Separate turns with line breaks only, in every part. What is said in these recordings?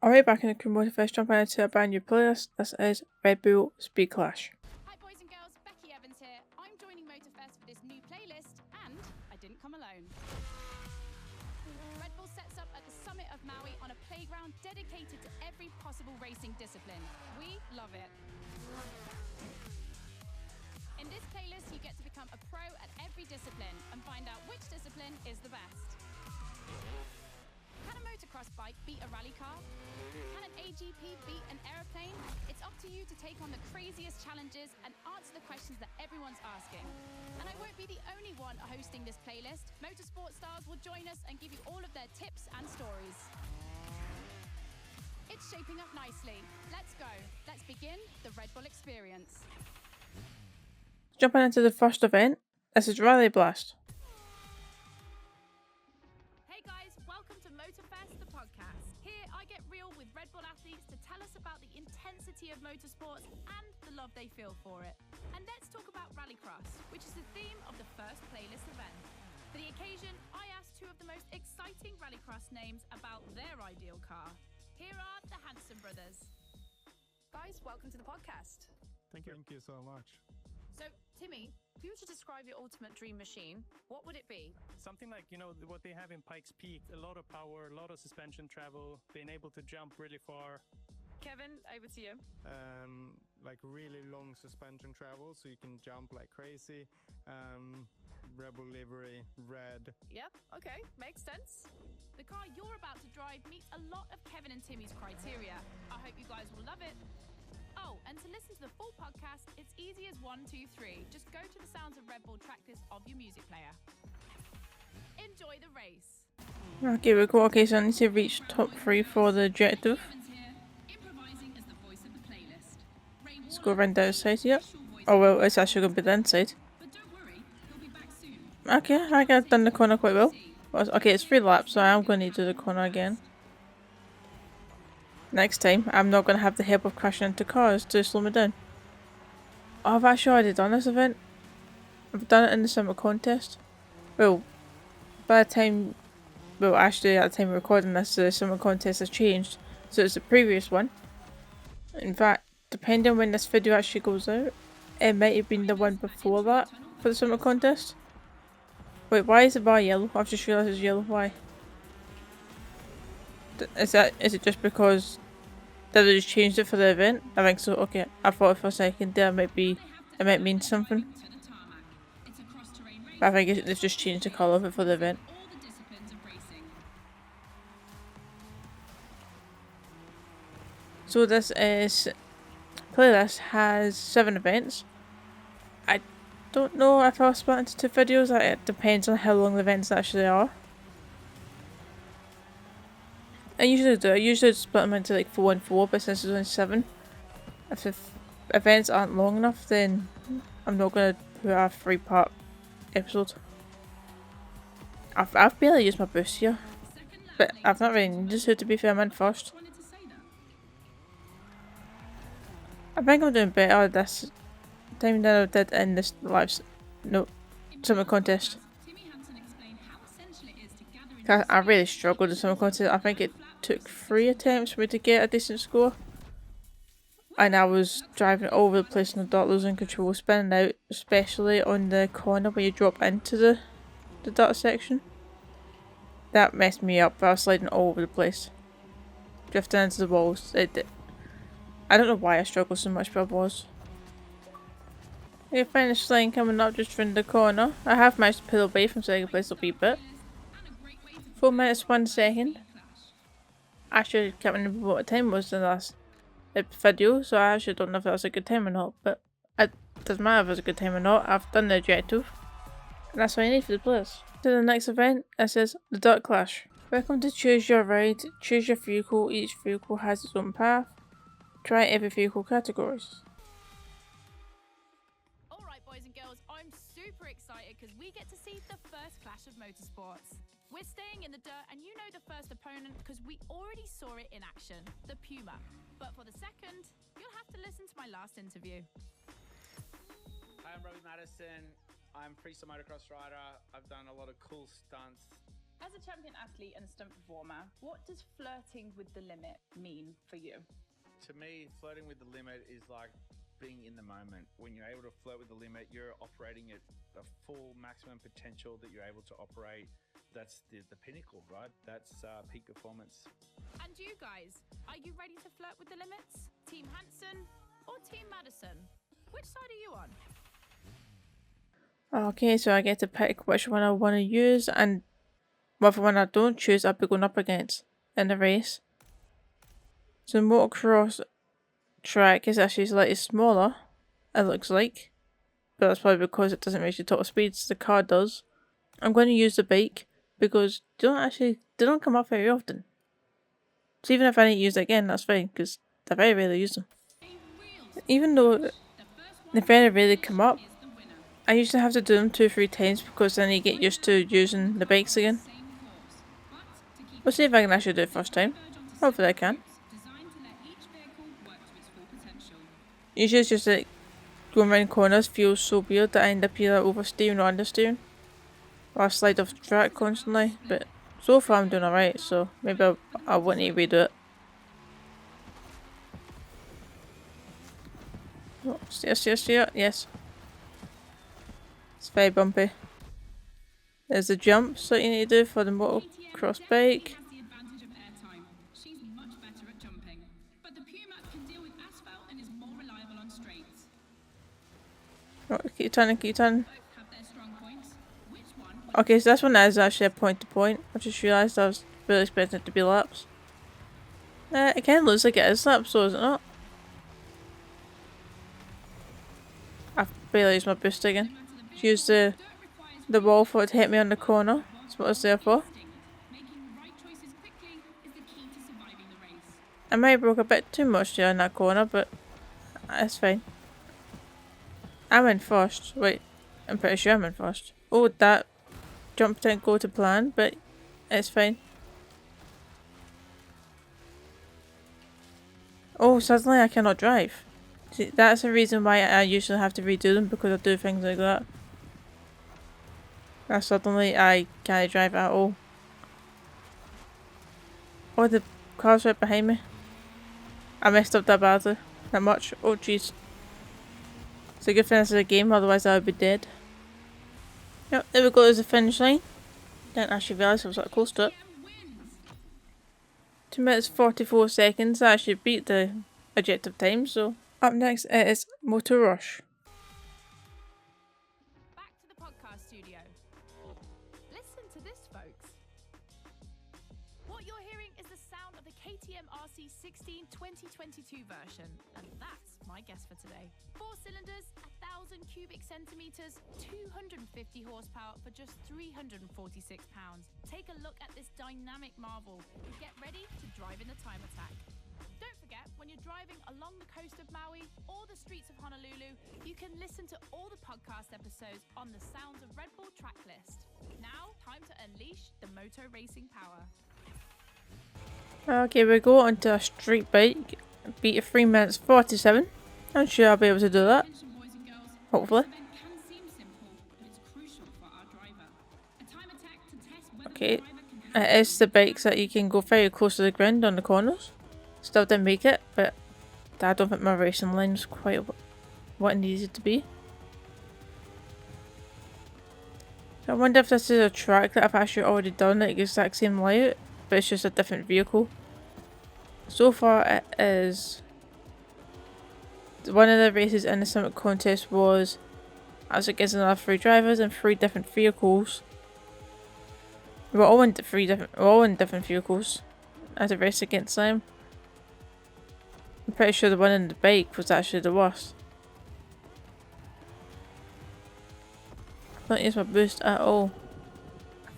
Alright, back in the Motorfest, jumping into a brand new playlist. This is Red Bull Speed Clash.
Hi boys and girls, Becky Evans here. I'm joining Motorfest for this new playlist, and I didn't come alone. Red Bull sets up at the summit of Maui on a playground dedicated to every possible racing discipline. We love it. In this playlist, you get to become a pro at every discipline and find out which discipline is the best. Can a motocross bike beat a rally car? Can an AGP beat an aeroplane? It's up to you to take on the craziest challenges and answer the questions that everyone's asking. And I won't be the only one hosting this playlist. Motorsport stars will join us and give you all of their tips and stories. It's shaping up nicely. Let's go. Let's begin the Red Bull experience.
Jumping into the first event, this is Rally Blast.
Hey guys, welcome to Motorfest, the podcast. Here I get real with Red Bull athletes to tell us about the intensity of motorsports and the love they feel for it. And let's talk about Rallycross, which is the theme of the first playlist event. For the occasion, I asked two of the most exciting Rallycross names about their ideal car. Here are the Hanson brothers. Guys, welcome to the podcast.
Thank you. Thank you so much.
So, Timmy, if you were to describe your ultimate dream machine, what would it be?
Something like, what they have in Pikes Peak, a lot of power, a lot of suspension travel, being able to jump really far.
Kevin, over to you.
Like really long suspension travel, so you can jump like crazy. Rebel livery, red.
Yep, okay, makes sense. The car you're about to drive meets a lot of Kevin and Timmy's criteria. I hope you guys will love it. Oh, and to listen to the full podcast, it's easy as 1, 2, 3. Just go to the Sounds of Red Bull tracklist of your music player. Enjoy the race.
Okay, we go. Okay, so I need to reach top 3 for the objective. Let's go around the outside, yep. Oh well, it's actually going to be the inside. Okay, I got done the corner quite well. Okay, it's 3 laps, so I'm going to need to do the corner again. Next time, I'm not going to have the help of crashing into cars to slow me down. Oh, I've actually already done this event. I've done it in the summer contest. Well, by the time... Well, actually, at the time of recording this, the summer contest has changed. So it's the previous one. In fact, depending on when this video actually goes out, it might have been the one before that for the summer contest. Wait, why is the bar yellow? I've just realised it's yellow. Why? Is it just because they just changed it for the event? I think so. Okay, I thought for a second there it might mean something. But I think they've just changed the colour of it for the event. So this playlist has 7 events. I don't know if I'll split into 2 videos. It depends on how long the events actually are. I usually do. I usually split them into like 4 and 4, but since there's only 7, if the events aren't long enough, then I'm not going to put a 3-part episode. I've barely used my boost here, but I've not really needed to be fair. I'm in first. I think I'm doing better this time than I did in this summer contest. I really struggled in summer contest. I think it took 3 attempts for me to get a decent score. And I was driving all over the place in the dirt, losing control, spinning out, especially on the corner where you drop into the dirt section. That messed me up. I was sliding all over the place. Drifting into the walls. I don't know why I struggled so much, but I was. Okay, finish line coming up just around the corner. I have managed to pull away from second place a wee bit. 4 minutes 1 second. Actually, I can't remember what time was in the last video, so I actually don't know if that was a good time or not, but it doesn't matter if it was a good time or not. I've done the objective, and that's what I need for the players. To the next event, it says the Dirt Clash. Welcome to Choose Your Ride. Choose your vehicle. Each vehicle has its own path. Try every vehicle categories.
Alright boys and girls, I'm super excited because we get to see the first clash of motorsports. We're staying in the dirt and you know the first opponent because we already saw it in action, the Puma. But for the second, you'll have to listen to my last interview.
Hi, I'm Robbie Madison. I'm freestyle motocross rider. I've done a lot of cool stunts.
As a champion athlete and stunt performer, what does flirting with the limit mean for you?
To me, flirting with the limit is like being in the moment. When you're able to flirt with the limit, you're operating at a full maximum potential that you're able to operate. That's the pinnacle, right? That's peak performance.
And you guys, are you ready to flirt with the limits? Team Hanson or Team Madison? Which side are you on?
Okay, so I get to pick which one I want to use, and whatever one I don't choose, I'll be going up against in the race. So the motocross track is actually slightly smaller, it looks like. But that's probably because it doesn't reach the top speeds the car does. I'm going to use the bike because they don't come up very often. So even if I need to use it again, that's fine, because I very rarely use them. Even though they very rarely come up, I usually have to do them 2 or 3 times because then you get used to using the bikes again. We'll see if I can actually do it first time. Hopefully I can. Usually it's just like going around corners feels so weird that I end up either oversteering or understeering. Or I slide off the track constantly, but so far I'm doing alright, so maybe I won't need to redo it. Oh, steer, yes. It's very bumpy. There's the jumps that you need to do for the motocross bike. Oh, keep turning. Okay, so this one is actually a point to point. I just realised I was really expecting it to be laps. It kind of looks like it is laps, so is it not? I've barely used my boost again. Use the wall for it to hit me on the corner. That's what it's there for. I might have broke a bit too much there in that corner, but it's fine. I'm in first. Wait, I'm pretty sure I'm in first. Oh, that jump didn't go to plan, but it's fine. Oh, suddenly I cannot drive. See, that's the reason why I usually have to redo them, because I do things like that. And suddenly I can't drive at all. Oh, the car's right behind me. I messed up that badly. That much. Oh jeez. It's a good thing this is a game, otherwise I would be dead. Yep, there we go, there's the finish line. Didn't actually realise I was that close to it. 2 minutes 44 seconds. I actually beat the objective time, so up next it is Motor Rush.
Back to the podcast studio. Listen to this, folks. What you're hearing is the sound of the KTM RC16 2022 version, and that's my guess for today. 4 cylinders, 1,000 cubic centimeters, 250 horsepower for just 346 pounds. Take a look at this dynamic marvel and get ready to drive in the time attack. Don't forget, when you're driving along the coast of Maui or the streets of Honolulu, you can listen to all the podcast episodes on the Sounds of Red Bull track list. Now, time to unleash the moto racing power.
Okay, we go onto a street bike. Beat 3 minutes 47. I'm sure I'll be able to do that. Hopefully. Okay, it is the bikes that you can go very close to the ground on the corners. Still didn't make it, but I don't think my racing line was quite what it needed to be. I wonder if this is a track that I've actually already done the exact same layout, but it's just a different vehicle. So far it is... One of the races in the Summit contest was as against another 3 drivers and 3 different vehicles. We're all in different vehicles as a race against them. I'm pretty sure the one in the bike was actually the worst. I don't use my boost at all.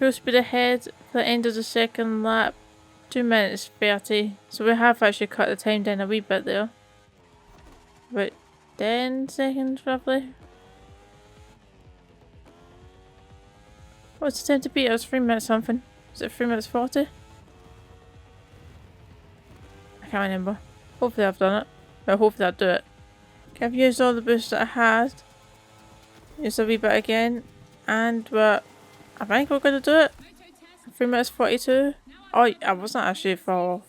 Full speed ahead for the end of the second lap. 2 minutes 30. So we have actually cut the time down a wee bit there. About 10 seconds roughly. What's the time to beat? It was 3 minutes something. Was it 3 minutes 40? I can't remember. Hopefully I've done it. Well, hopefully I'll do it. Okay, I've used all the boosts that I had. Use a wee bit again. And I think we're going to do it. 3 minutes 42? Oh, I wasn't actually far off.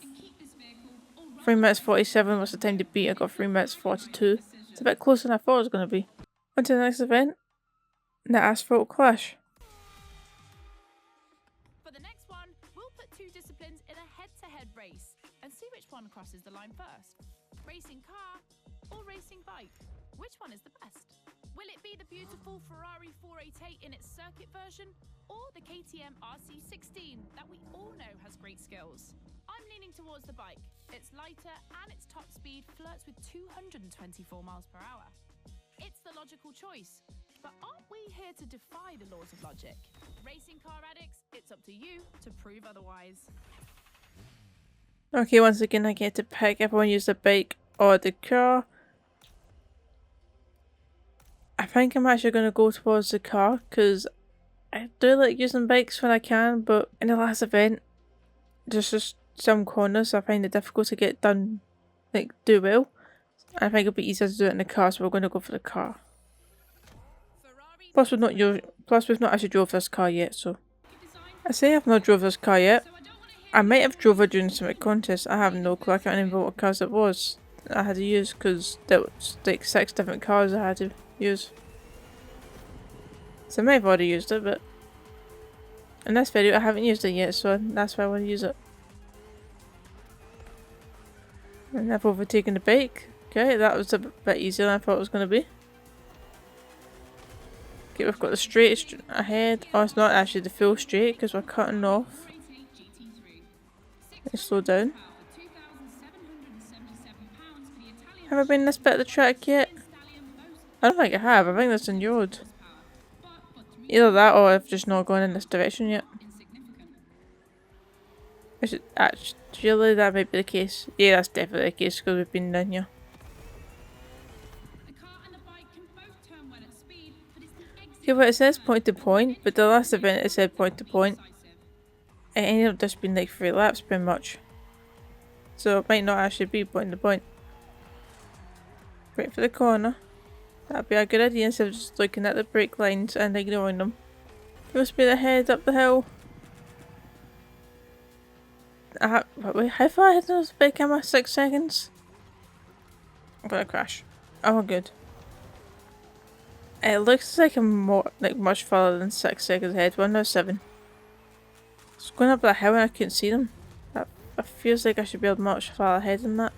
3 minutes 47 was the time to beat. I got 3 minutes 42. It's a bit closer than I thought it was going to be. On to the next event. The Asphalt Clash.
For the next one, we'll put two disciplines in a head-to-head race and see which one crosses the line first. Racing car or racing bike? Which one is the best? Will it be the beautiful Ferrari 488 in its circuit version or the KTM RC16 that we all know has great skills? I'm leaning towards the bike. It's lighter and its top speed flirts with 224 miles per hour. It's the logical choice. But aren't we here to defy the laws of logic? Racing car addicts, it's up to you to prove otherwise.
Okay, once again I get to pick if I want to use the bike or the car. I think I'm actually going to go towards the car because I do like using bikes when I can, but in the last event there's just some corners I find it difficult to get done, like do well. I think it'll be easier to do it in the car, so we're going to go for the car. Plus we've not actually drove this car yet, so I say I've not drove this car yet. I might have drove it during some contest. I have no clue. I can't remember what cars it was I had to use because there was like 6 different cars I had to use. So I might have already used it, but in this video I haven't used it yet, so that's why I want to use it. And I've overtaken the bike. Okay, that was a bit easier than I thought it was going to be. Okay, we've got the straight ahead. Oh, it's not actually the full straight because we're cutting off. Let's slow down. Have I been in this bit of the track yet? I don't think I have. I think that's in your road. Either that or I've just not gone in this direction yet. Actually, that might be the case. Yeah, that's definitely the case because we've been down here. Okay, well it says point to point, but the last event it said point to point. It ended up just being like 3 laps pretty much. So it might not actually be point to point. Wait for the corner. That'd be a good idea instead of just looking at the brake lines and ignoring them. Full speed ahead up the hill. Wait, how far ahead of the bike am I? 6 seconds? I'm gonna crash. Oh, good. It looks like I'm much farther than 6 seconds ahead. Well, no, 7. It's going up that hill and I couldn't see them. That feels like I should be able much farther ahead than that.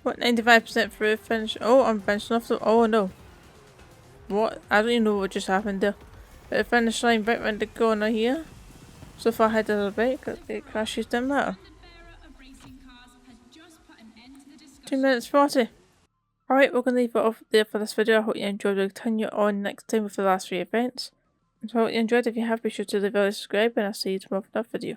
What, 95% through finish? Oh, I'm bouncing off the. Oh no. What? I don't even know what just happened there. But the finish line right round the corner here. So far ahead of the bike, it crashes, didn't matter. 2 minutes 40. Alright, we're going to leave it off there for this video. I hope you enjoyed. We'll continue on next time with the last 3 events. So I hope you enjoyed. If you have, be sure to leave a like, subscribe, and I'll see you tomorrow for another video.